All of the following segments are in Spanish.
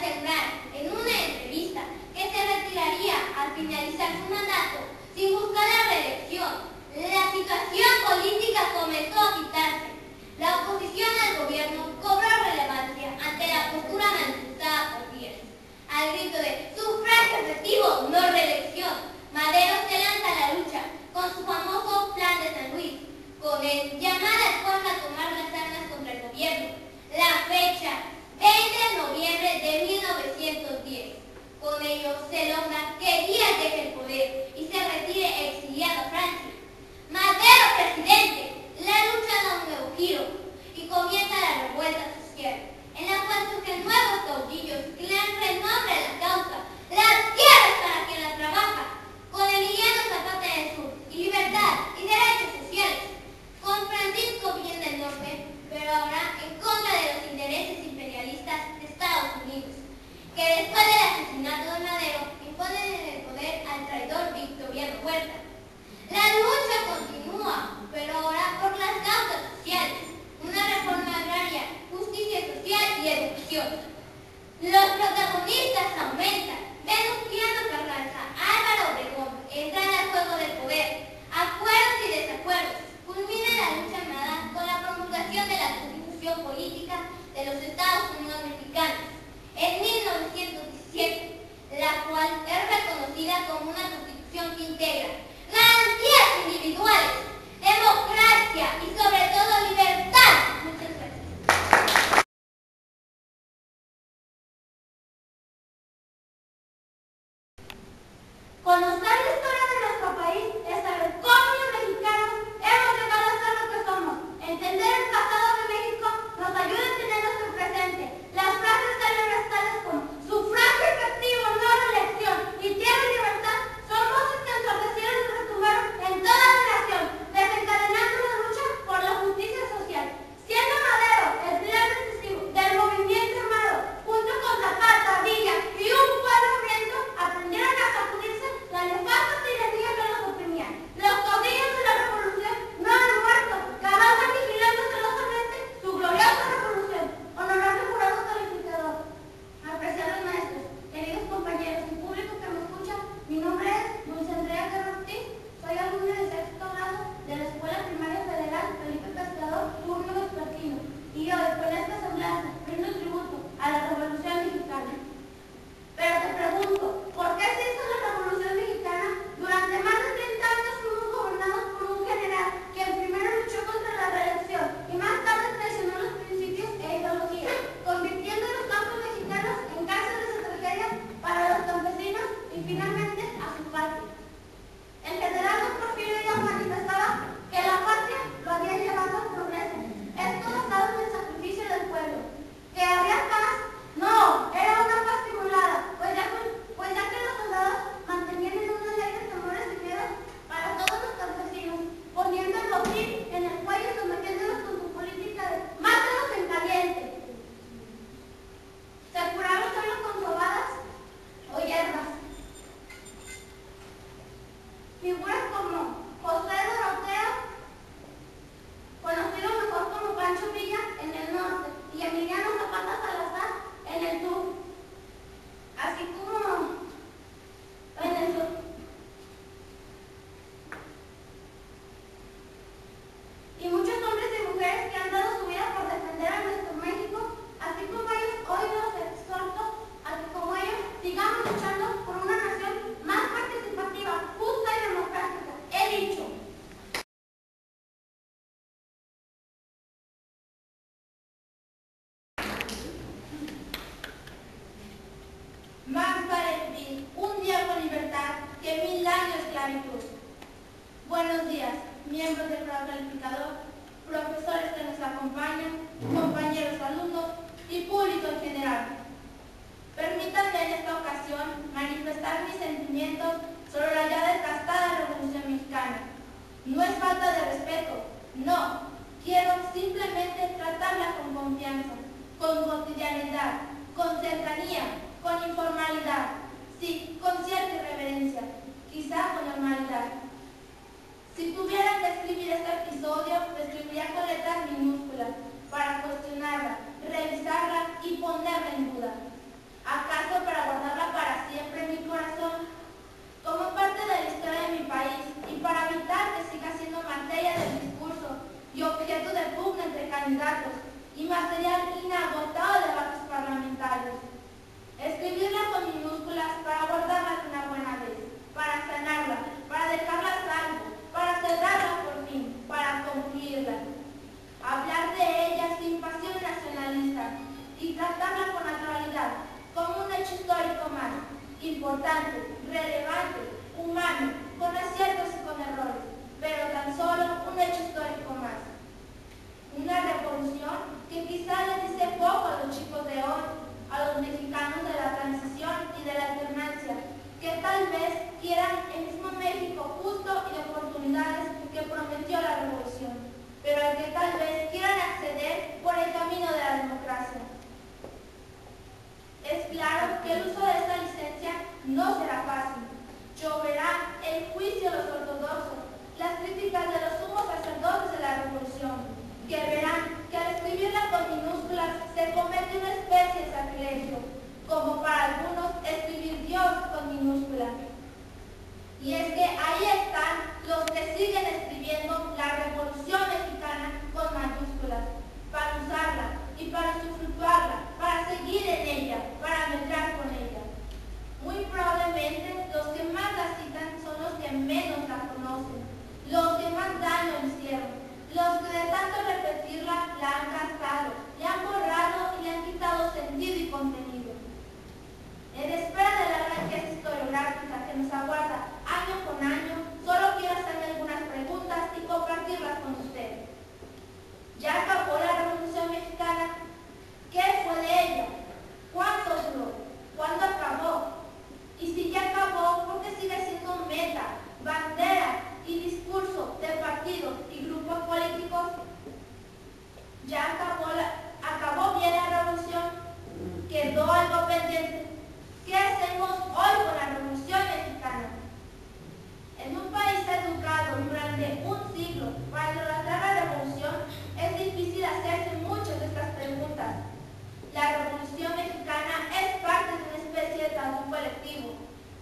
asegurar en una entrevista que se retiraría al finalizar su mandato sin buscar la reelección, la situación política comenzó a quitarse. La oposición al gobierno cobró relevancia ante la postura manifestada por Díaz. Al grito de sufragio efectivo, no reelección, Madero se lanza a la lucha con su famoso Plan de San Luis, con el llamado al pueblo a tomar las armas contra el gobierno. La fecha, 20 de noviembre de 1910. Con ello se logra que Díaz deje el poder y se retire exiliado a Francia. Madero presidente, la lucha da un nuevo giro y comienza la revuelta social, en la cual surgen nuevos caudillos que le dan renombre a la causa, las tierras para quien las trabaja, con Emiliano Zapata del Sur y libertad y derechos sociales, con Francisco Villa del Norte, pero ahora en contra de los intereses imperialistas de Estados Unidos, que después del asesinato de Madero imponen en el poder al traidor Victoriano Huerta. La lucha continúa, pero ahora por las causas sociales, una reforma agraria, justicia social y educación. Los protagonistas aumentan. Venustiano Carranza, Álvaro Obregón entran al juego del poder. Acuerdos y desacuerdos. Culmina la lucha armada con la promulgación de la Constitución Política de los Estados Unidos Mexicanos en 1917, la cual es reconocida como una constitución que integra garantías individuales, democracia y sobre todo libertad. Muchas gracias. Conocer la historia de nuestro país es saber cómo los mexicanos hemos llegado a ser lo que somos. Entender el pasado de México nos ayuda a entender nuestro presente. Las frases célebres tales como sufragio efectivo, no reelección y tierra y libertad son voces que ensordecieron y retumbaron en toda la nación, desencadenando una lucha por la justicia social. Siendo Madero el pilar decisivo del movimiento armado, junto con Zapata, Villa y un pueblo hambriento, aprendieron a sacudirse la nefasta tiranía que los oprimía. Los caudillos de la revolución no han muerto, trabajan vigilando celosamente su gloriosa revolución. Honorable jurado calificador, apreciados maestros, queridos compañeros y público que me escucha, mi nombre es Dulce Andrea Carrotín, soy alumna de sexto grado de la Escuela Primaria Federal Felipe Pescador, turno vespertino, y hoy con esta semblanza rindo tributo a la Revolución Mexicana. Pero te pregunto, ¿por qué se hizo la Revolución Mexicana? Durante más de 30 años fuimos gobernados por un general que primero luchó contra la reelección y más tarde traicionó los principios e ideologías, convirtiendo a los campos mexicanos en cárceles de tragedia para los campesinos y finalmente a su patria. El general don Porfirio Díaz manifestaba que la patria lo había llevado al progreso, esto basado en el sacrificio del pueblo, que había paz. No, era una paz simulada, pues ya que los soldados mantenían en una ley de temores y miedos para todos los campesinos, poniendo el botín en el cuello y sometiéndolos con su política de mátalos en caliente. Se curaban solo con sobadas o hierbas. Figuras como José Doroteo, conocido mejor como Pancho Villa en el norte, y Emiliano Zapata Salazar en el sur, así como en el sur. Y muchos hombres y mujeres que han dado su vida por defender a nuestro México, así como ellos, hoy los exhorto a que como ellos sigamos luchando por una nación más participativa, justa y democrática. He dicho. Más vale vivir un día con libertad que 1000 años de esclavitud. Buenos días, miembros del jurado calificador, profesores que nos acompañan, compañeros alumnos y público en general. Permítanme en esta ocasión manifestar mis sentimientos sobre la ya desgastada Revolución Mexicana. No es falta de respeto, no. Quiero simplemente tratarla con confianza, con cotidianidad, con cercanía, con informalidad, sí, con cierta irreverencia, quizá con normalidad. Si tuviera que escribir este episodio, lo escribiría con letras minúsculas para cuestionarla, revisarla y ponerla en duda. ¿A tratarla con naturalidad, como un hecho histórico más, importante, relevante, humano, con aciertos y con errores, pero tan solo un hecho histórico más. Una revolución que quizá les dice poco a los chicos de hoy, a los mexicanos de la transición y de la alternancia, que tal vez quieran el mismo México justo y de oportunidades que prometió la revolución, pero al que tal vez quieran acceder por el camino de la democracia. Es claro que el uso de esta licencia no será fácil. Lloverá el juicio de los ortodoxos, las críticas de los sumos sacerdotes de la revolución, que verán que al escribirla con minúsculas se comete una especie de sacrilegio, como para algunos escribir Dios con minúsculas. Y es que ahí están los que siguen escribiendo la Revolución Mexicana con mayúsculas, para usarla y para usufructuarla, para seguir en ella, para medrar con ella. Muy probablemente los que más la citan son los que menos la conocen, los que más daño le hicieron, los que de tanto repetirla la han gastado, le han borrado y le han quitado sentido y contenido. En espera de la gran pieza historiográfica que nos aguarda año con año, solo quiero hacerle algunas preguntas y compartirlas con usted. ¿Ya acabó la Revolución Mexicana? ¿Qué fue de ella? ¿Cuánto duró? ¿Cuándo acabó? Y si ya acabó, ¿por qué sigue siendo meta, bandera y discurso de partidos y grupos políticos? ¿Ya acabó bien la revolución? ¿Quedó algo pendiente? ¿Qué hacemos hoy con la Revolución Mexicana? En un país educado durante un siglo para idolatrar la revolución, es difícil hacerse muchas de estas preguntas. La Revolución Mexicana es parte de una especie de tabú colectivo.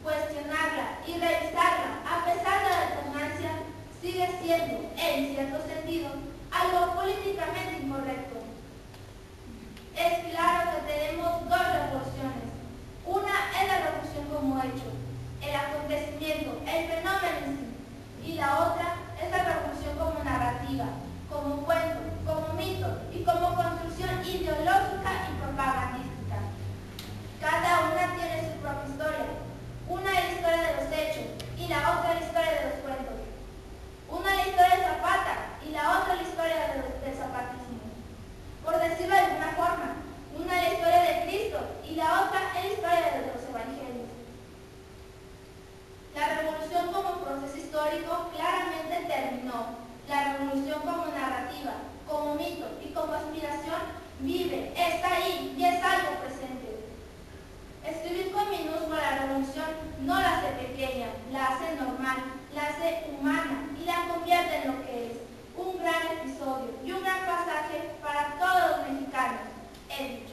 Cuestionarla y revisarla, a pesar de la alternancia, sigue siendo, en cierto sentido, algo políticamente incorrecto. Es claro que tenemos dos revoluciones. Una es la revolución como hecho, el acontecimiento, el fenómeno en sí, y la otra es la revolución como narrativa, como cuento, como mito y como construcción ideológica y propagandística. Cada una tiene su propia historia. Una es la historia de los hechos y la otra es la historia de los cuentos. Una es la historia de Zapata y la otra es la historia del zapatismo. Por decirlo de alguna forma, una es la historia de Cristo y la otra es la historia de los evangelios. La revolución como proceso histórico claramente terminó. La revolución como narrativa, como mito y como aspiración vive, está ahí y es algo presente. Escribir con minúscula la revolución no la hace pequeña, la hace normal, la hace humana y la convierte en lo que es, un gran episodio y un gran pasaje para todos los mexicanos, he dicho.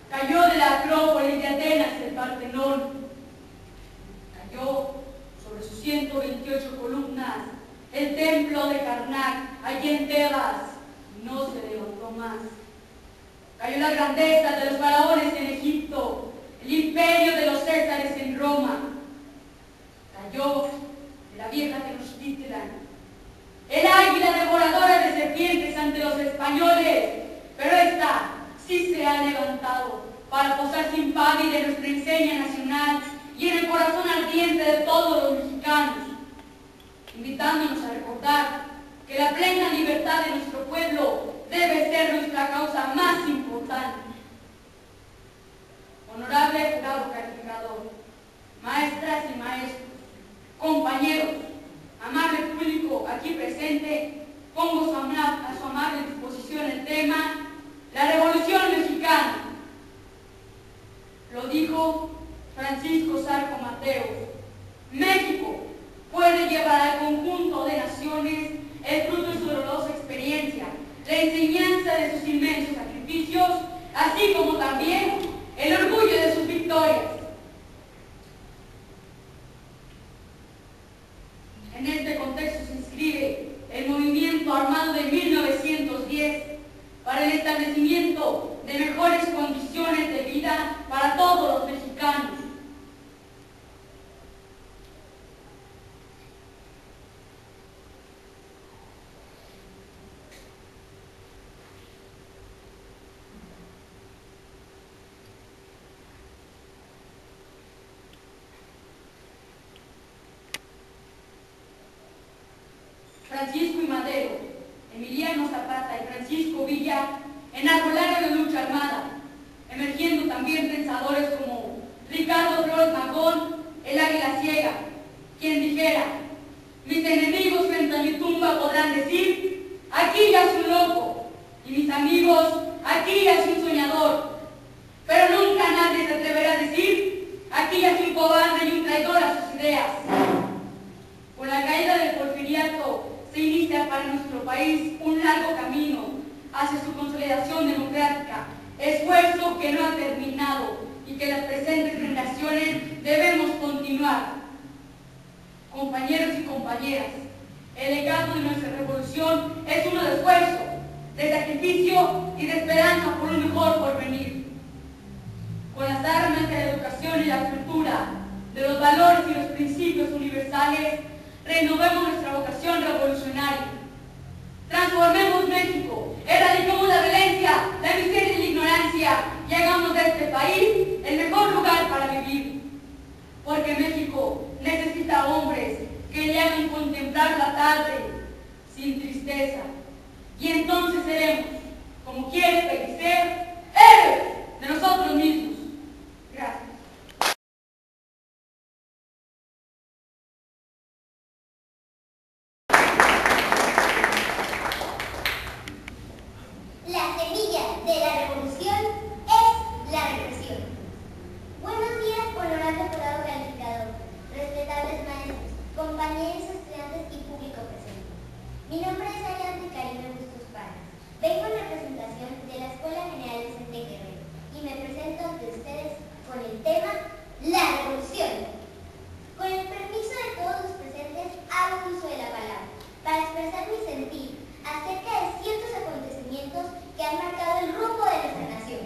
Cayó de la Acrópolis de Atenas el Partenón. Cayó sobre sus 128 columnas el templo de Karnak, allí en Tebas, no se levantó más. Cayó la grandeza de los faraones en Egipto, el imperio de los césares en Roma. Cayó de la vieja Tenochtitlan, el águila devoradora de serpientes ante los españoles, pero esta sí se ha levantado para posarse impávida en nuestra enseña nacional y en el corazón ardiente de todos los mexicanos, invitándonos a recordar que la plena libertad de nuestro pueblo debe ser nuestra causa más importante. Honorable jurado calificador, maestras y maestros, compañeros, amable público aquí presente, pongo a su amable disposición el tema La Revolución Mexicana. Lo dijo Francisco Zarco Mateo. México puede llevar al conjunto de naciones el fruto de su dolorosa experiencia, la enseñanza de sus inmensos sacrificios, así como también el orgullo de sus victorias. En este contexto se inscribe el movimiento armado de 1910 para el establecimiento Francisco y Madero, Emiliano Zapata y Francisco Villa enarbolaron la lucha armada, emergiendo también pensadores como Ricardo Flores Magón, el águila ciega, quien dijera: mis enemigos frente a mi tumba podrán decir, aquí yace un loco, y mis amigos, aquí yace un soñador, pero nunca nadie se atreverá a decir, aquí yace un cobarde y un traidor a sus ideas. Con la caída del porfiriato se inicia para nuestro país un largo camino hacia su consolidación democrática, esfuerzo que no ha terminado y que las presentes generaciones debemos continuar. Compañeros y compañeras, el legado de nuestra revolución es uno de esfuerzo, de sacrificio y de esperanza por un mejor porvenir. Con las armas de la educación y la cultura, de los valores y los principios universales, renovemos nuestra vocación revolucionaria. Transformemos México, erradiquemos la violencia, la miseria y la ignorancia y hagamos de este país el mejor lugar para vivir. Porque México necesita hombres que le hagan contemplar la tarde sin tristeza. Y entonces seremos, como quiere Pellicer, héroes de nosotros mismos. Gracias. La semilla de la revolución es la represión. Buenos días, honorable jurado calificador, respetables maestros, compañeros, estudiantes y público presente. Mi nombre es Ayante Karina Bustos Parras. Vengo en representación de la Escuela General de Vicente Guerrero y me presento ante ustedes con el tema La Revolución. Con el permiso de todos los presentes, hago uso de la palabra para expresar mi sentir acerca de ciertos acontecimientos que han marcado el rumbo de nuestra nación.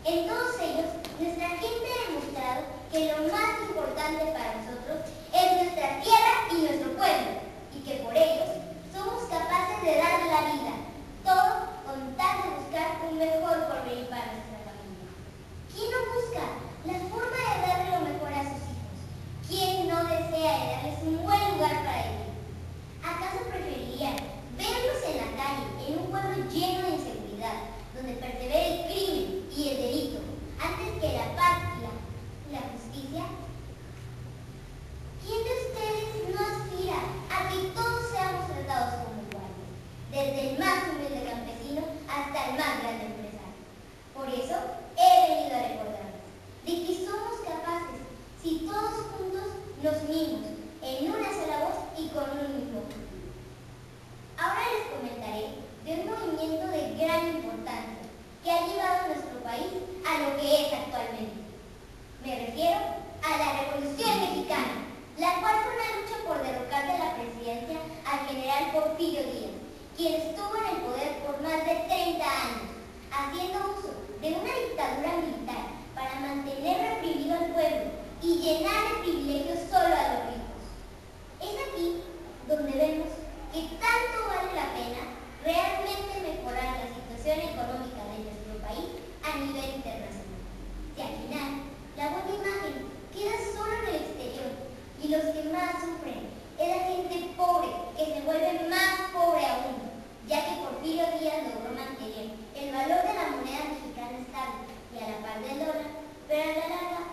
En todos ellos, nuestra gente ha demostrado que lo más importante para nosotros es nuestra tierra y nuestro pueblo, y que por ellos somos capaces de darle la vida, todo con tal de buscar un mejor porvenir para nuestra familia. ¿Quién no busca la forma de darle lo mejor a sus hijos? ¿Quién no desea darles un buen lugar para vivir? ¿Acaso preferirían verlos en la calle, en un pueblo lleno de inseguridad, donde persevera el crimen y el delito, antes que la paz y la justicia? ¿Quién de ustedes no aspira a que todos seamos tratados como iguales, desde el más humilde campesino hasta el más grande empresario? Por eso he venido a recordarles de que somos capaces si todos juntos nos unimos en una sola voz y con un mismo objetivo. Ahora les comentaré de un movimiento de gran importancia que ha llevado a nuestro país a lo que es actualmente. Me refiero a la Revolución Mexicana, la cual fue una lucha por derrocar de la presidencia al general Porfirio Díaz, quien estuvo en el poder por más de 30 años, haciendo uso de una dictadura militar para mantener reprimido al pueblo y llenar de privilegios solo a los ricos. Es aquí donde vemos que tanto vale la pena realmente mejorar la situación económica de nuestro país a nivel internacional. Si al final la buena imagen queda solo en el exterior y los que más sufren es la gente pobre, que se vuelve más pobre aún, ya que Porfirio Díaz logró mantener el valor de la moneda mexicana estable y a la par del dólar, pero a la larga